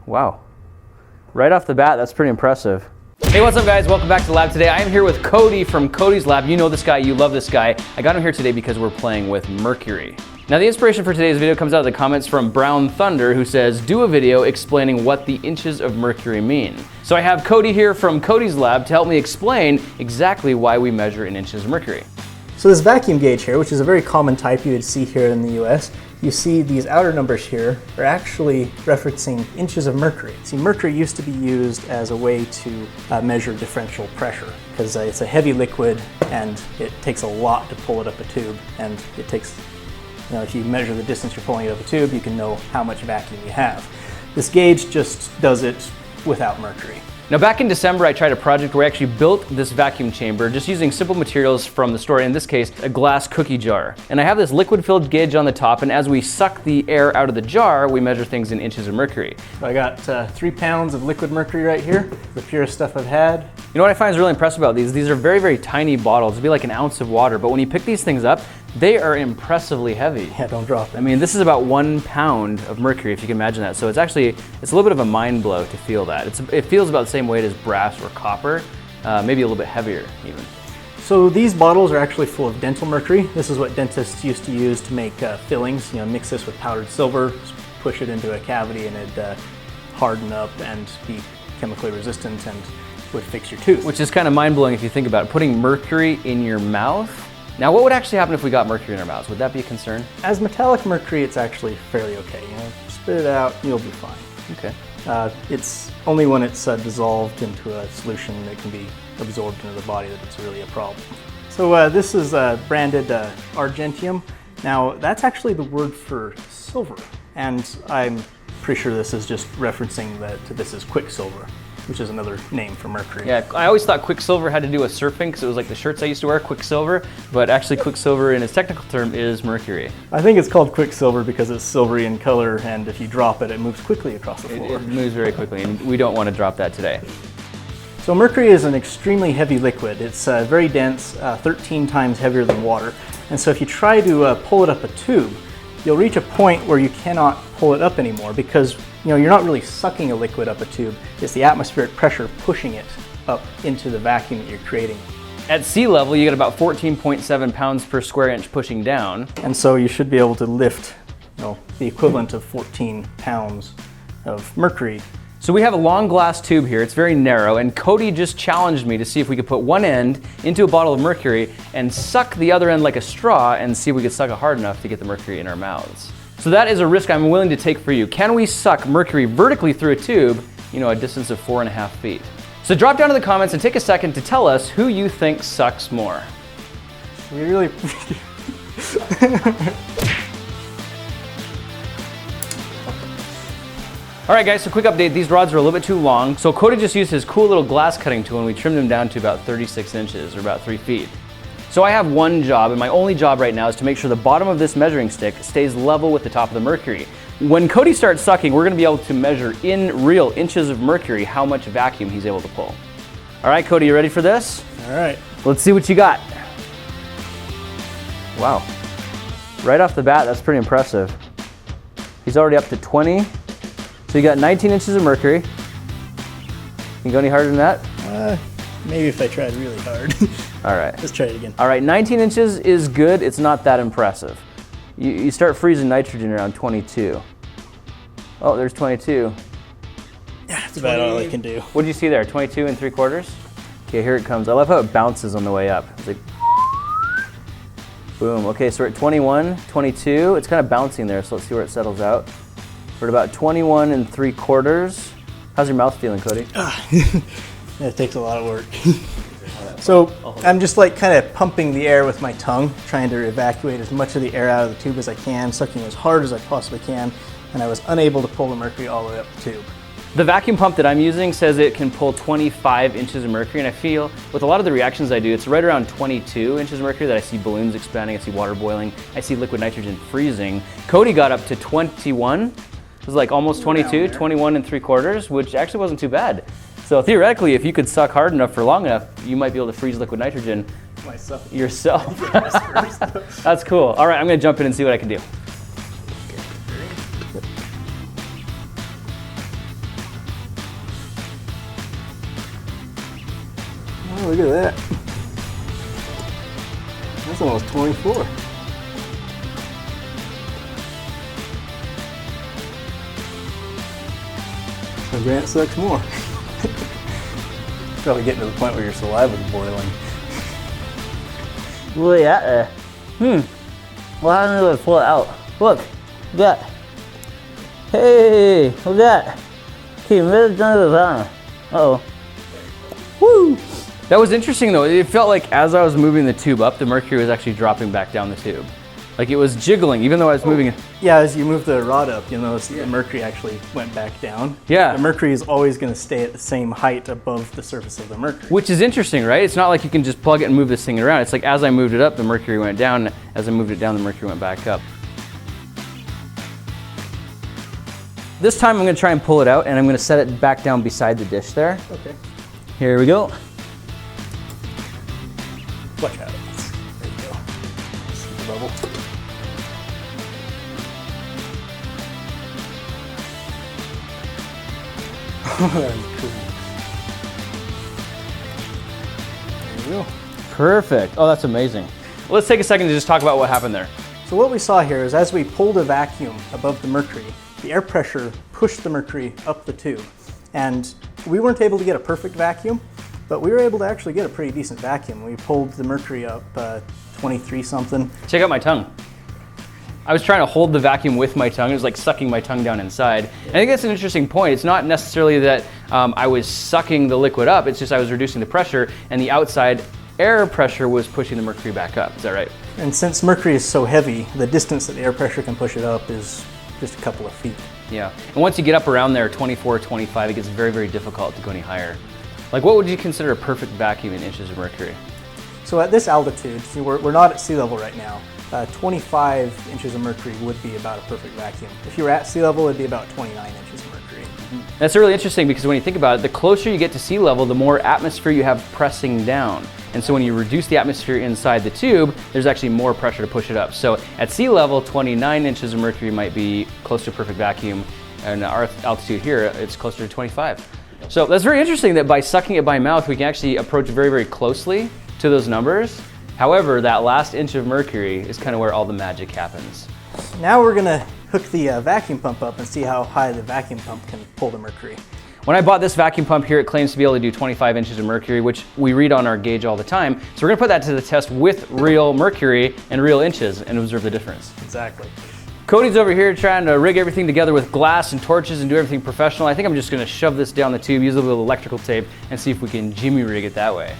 Wow. Right off the bat, that's pretty impressive. Hey, what's up guys? Welcome back to the lab today. I am here with Cody from Cody's Lab. You know this guy, you love this guy. I got him here today because we're playing with Mercury. Now the inspiration for today's video comes out of the comments from Brown Thunder, who says, do a video explaining what the inches of mercury mean. So I have Cody here from Cody's Lab to help me explain exactly why we measure in inches of mercury. So this vacuum gauge here, which is a very common type you would see here in the US, you see these outer numbers here are actually referencing inches of mercury. See, mercury used to be used as a way to measure differential pressure because it's a heavy liquid and it takes a lot to pull it up a tube, and it takes, if you measure the distance you're pulling it up a tube, you can know how much vacuum you have. This gauge just does it without mercury. Now back in December, I tried a project where I actually built this vacuum chamber just using simple materials from the store, in this case, a glass cookie jar. And I have this liquid-filled gauge on the top, and as we suck the air out of the jar, we measure things in inches of mercury. So I got 3 pounds of liquid mercury right here, the purest stuff I've had. You know what I find is really impressive about these? These are very, very tiny bottles. It'd be like an ounce of water, but when you pick these things up, they are impressively heavy. Yeah, don't drop it. I mean, this is about 1 pound of mercury, if you can imagine that. So it's a little bit of a mind blow to feel that. It feels about the same weight as brass or copper, maybe a little bit heavier even. So these bottles are actually full of dental mercury. This is what dentists used to use to make fillings. Mix this with powdered silver, push it into a cavity, and it'd harden up and be chemically resistant and would fix your tooth. Which is kind of mind blowing if you think about it. Putting mercury in your mouth. Now, what would actually happen if we got mercury in our mouths? Would that be a concern? As metallic mercury, it's actually fairly okay. Spit it out, you'll be fine. Okay. It's only when it's dissolved into a solution that can be absorbed into the body that it's really a problem. So this is branded argentium. Now, that's actually the word for silver, and I'm pretty sure this is just referencing that this is quicksilver, which is another name for mercury. Yeah, I always thought quicksilver had to do with surfing because it was like the shirts I used to wear, quicksilver, but actually quicksilver in its technical term is mercury. I think it's called quicksilver because it's silvery in color, and if you drop it, it moves quickly across the floor. It moves very quickly, and we don't want to drop that today. So mercury is an extremely heavy liquid. It's very dense, 13 times heavier than water. And so if you try to pull it up a tube, you'll reach a point where you cannot pull it up anymore because you're not really sucking a liquid up a tube. It's the atmospheric pressure pushing it up into the vacuum that you're creating. At sea level, you get about 14.7 pounds per square inch pushing down. And so you should be able to lift the equivalent of 14 pounds of mercury. So we have a long glass tube here, it's very narrow, and Cody just challenged me to see if we could put one end into a bottle of mercury and suck the other end like a straw and see if we could suck it hard enough to get the mercury in our mouths. So that is a risk I'm willing to take for you. Can we suck mercury vertically through a tube, a distance of 4.5 feet? So drop down in the comments and take a second to tell us who you think sucks more. We really... All right guys, so quick update. These rods are a little bit too long. So Cody just used his cool little glass cutting tool and we trimmed them down to about 36 inches or about 3 feet. So I have one job, and my only job right now is to make sure the bottom of this measuring stick stays level with the top of the mercury. When Cody starts sucking, we're gonna be able to measure in real inches of mercury how much vacuum he's able to pull. All right, Cody, you ready for this? All right. Let's see what you got. Wow. Right off the bat, that's pretty impressive. He's already up to 20. So you got 19 inches of mercury. Can you go any harder than that? Maybe if I tried really hard. All right. Let's try it again. All right, 19 inches is good. It's not that impressive. You start freezing nitrogen around 22. Oh, there's 22. Yeah, that's about all I can do. What did you see there, 22 3/4? Okay, here it comes. I love how it bounces on the way up. It's like, boom. Okay, so we're at 21, 22. It's kind of bouncing there, so let's see where it settles out. We're at about 21 3/4. How's your mouth feeling, Cody? It takes a lot of work. So I'm just kind of pumping the air with my tongue, trying to evacuate as much of the air out of the tube as I can, sucking as hard as I possibly can, and I was unable to pull the mercury all the way up the tube. The vacuum pump that I'm using says it can pull 25 inches of mercury, and I feel with a lot of the reactions I do, it's right around 22 inches of mercury that I see balloons expanding, I see water boiling, I see liquid nitrogen freezing. Cody got up to 21. It was like almost 22, 21 3/4, which actually wasn't too bad. So theoretically, if you could suck hard enough for long enough, you might be able to freeze liquid nitrogen yourself. That's cool. All right, I'm gonna jump in and see what I can do. Oh, look at that. That's almost 24. So Grant sucks more. Probably getting to the point where your saliva's boiling. Look at that there. Well, I don't know to pull it out. Look at that. Hey, look at that. Came right down to the bottom. Uh-oh. Woo! That was interesting though. It felt like as I was moving the tube up, the mercury was actually dropping back down the tube. Like it was jiggling, even though I was moving it. Yeah, as you move the rod up, you'll notice the mercury actually went back down. Yeah. The mercury is always going to stay at the same height above the surface of the mercury. Which is interesting, right? It's not like you can just plug it and move this thing around. It's like as I moved it up, the mercury went down. As I moved it down, the mercury went back up. This time I'm going to try and pull it out, and I'm going to set it back down beside the dish there. Okay. Here we go. Watch out. There you go. See the bubble? Oh, that is cool. There you go. Perfect. Oh, that's amazing. Let's take a second to just talk about what happened there. So what we saw here is as we pulled a vacuum above the mercury, the air pressure pushed the mercury up the tube. And we weren't able to get a perfect vacuum, but we were able to actually get a pretty decent vacuum. We pulled the mercury up 23 something. Check out my tongue. I was trying to hold the vacuum with my tongue. It was like sucking my tongue down inside. I think that's an interesting point. It's not necessarily that I was sucking the liquid up, it's just I was reducing the pressure and the outside air pressure was pushing the mercury back up. Is that right? And since mercury is so heavy, the distance that the air pressure can push it up is just a couple of feet. Yeah. And once you get up around there, 24, 25, it gets very, very difficult to go any higher. Like what would you consider a perfect vacuum in inches of mercury? So at this altitude, see, we're not at sea level right now. 25 inches of mercury would be about a perfect vacuum. If you were at sea level, it'd be about 29 inches of mercury. That's really interesting because when you think about it, the closer you get to sea level, the more atmosphere you have pressing down. And so when you reduce the atmosphere inside the tube, there's actually more pressure to push it up. So at sea level, 29 inches of mercury might be close to a perfect vacuum. And our altitude here, it's closer to 25. So that's very interesting that by sucking it by mouth, we can actually approach very, very closely to those numbers. However, that last inch of mercury is kind of where all the magic happens. Now we're gonna hook the vacuum pump up and see how high the vacuum pump can pull the mercury. When I bought this vacuum pump here, it claims to be able to do 25 inches of mercury, which we read on our gauge all the time. So we're gonna put that to the test with real mercury and real inches and observe the difference. Exactly. Cody's over here trying to rig everything together with glass and torches and do everything professional. I think I'm just gonna shove this down the tube, use a little electrical tape, and see if we can jimmy rig it that way.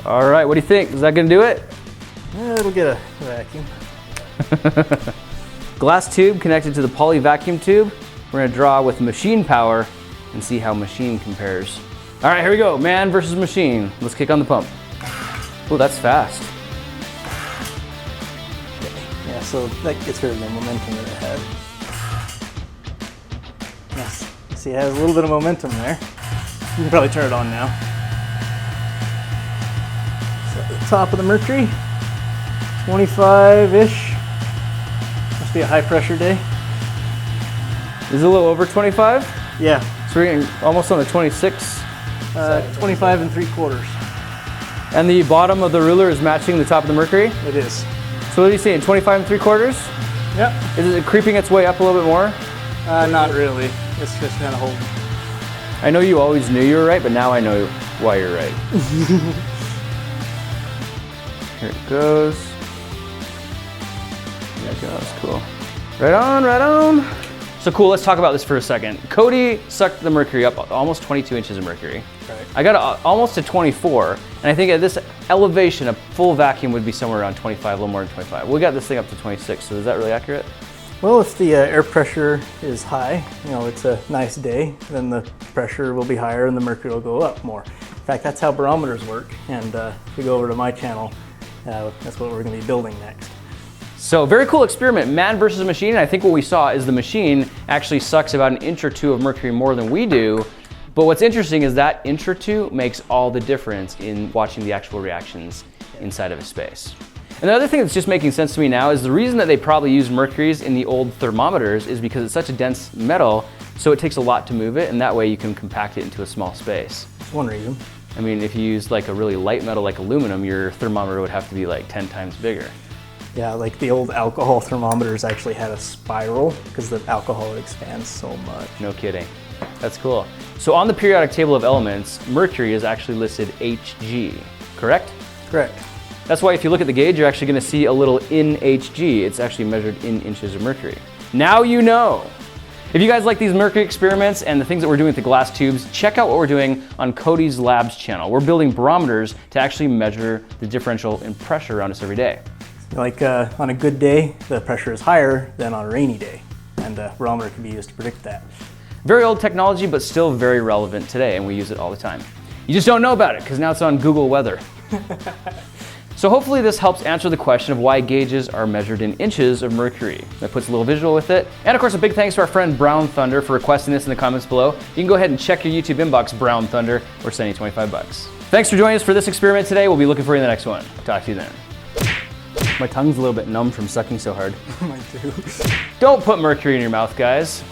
All right, what do you think? Is that gonna do it? Yeah, it'll get a vacuum. Glass tube connected to the poly vacuum tube. We're gonna draw with machine power and see how machine compares. All right, here we go, man versus machine. Let's kick on the pump. Oh, that's fast. Yeah, so that gets rid of the momentum that it had. Yes, see, it has a little bit of momentum there. You can probably turn it on now. So at the top of the mercury, 25-ish. Must be a high pressure day. Is it a little over 25? Yeah, So we're getting almost on the 26. 25 3/4. And the bottom of the ruler is matching the top of the mercury. It is. So what are you saying, 25 3/4? Yep. Is it creeping its way up a little bit more? Not really. It's just kind of holding. I know you always knew you were right, but now I know why you're right. Here it goes. There it goes, cool. Right on, right on. So cool, let's talk about this for a second. Cody sucked the mercury up almost 22 inches of mercury. Right. I got almost to 24, and I think at this elevation, a full vacuum would be somewhere around 25, a little more than 25. We got this thing up to 26, so is that really accurate? Well, if the air pressure is high, it's a nice day, then the pressure will be higher and the mercury will go up more. In fact, that's how barometers work, and if we go over to my channel, that's what we're going to be building next. So very cool experiment, man versus machine. And I think what we saw is the machine actually sucks about an inch or two of mercury more than we do. But what's interesting is that inch or two makes all the difference in watching the actual reactions inside of a space. And the other thing that's just making sense to me now is the reason that they probably used mercuries in the old thermometers is because it's such a dense metal So it takes a lot to move it, and that way you can compact it into a small space. That's one reason. I mean, if you use like a really light metal like aluminum, your thermometer would have to be like 10 times bigger. Yeah, like the old alcohol thermometers actually had a spiral because the alcohol expands so much. No kidding. That's cool. So on the periodic table of elements, mercury is actually listed Hg, correct? Correct. That's why if you look at the gauge, you're actually going to see a little in Hg. It's actually measured in inches of mercury. Now you know. If you guys like these mercury experiments and the things that we're doing with the glass tubes, check out what we're doing on Cody's Labs channel. We're building barometers to actually measure the differential in pressure around us every day. Like on a good day, the pressure is higher than on a rainy day, and the barometer can be used to predict that. Very old technology, but still very relevant today, and we use it all the time. You just don't know about it because now it's on Google Weather. So hopefully this helps answer the question of why gauges are measured in inches of mercury. That puts a little visual with it. And of course, a big thanks to our friend Brown Thunder for requesting this in the comments below. You can go ahead and check your YouTube inbox, Brown Thunder, or send you 25 bucks. Thanks for joining us for this experiment today. We'll be looking for you in the next one. Talk to you then. My tongue's a little bit numb from sucking so hard. Mine too. Don't put mercury in your mouth, guys.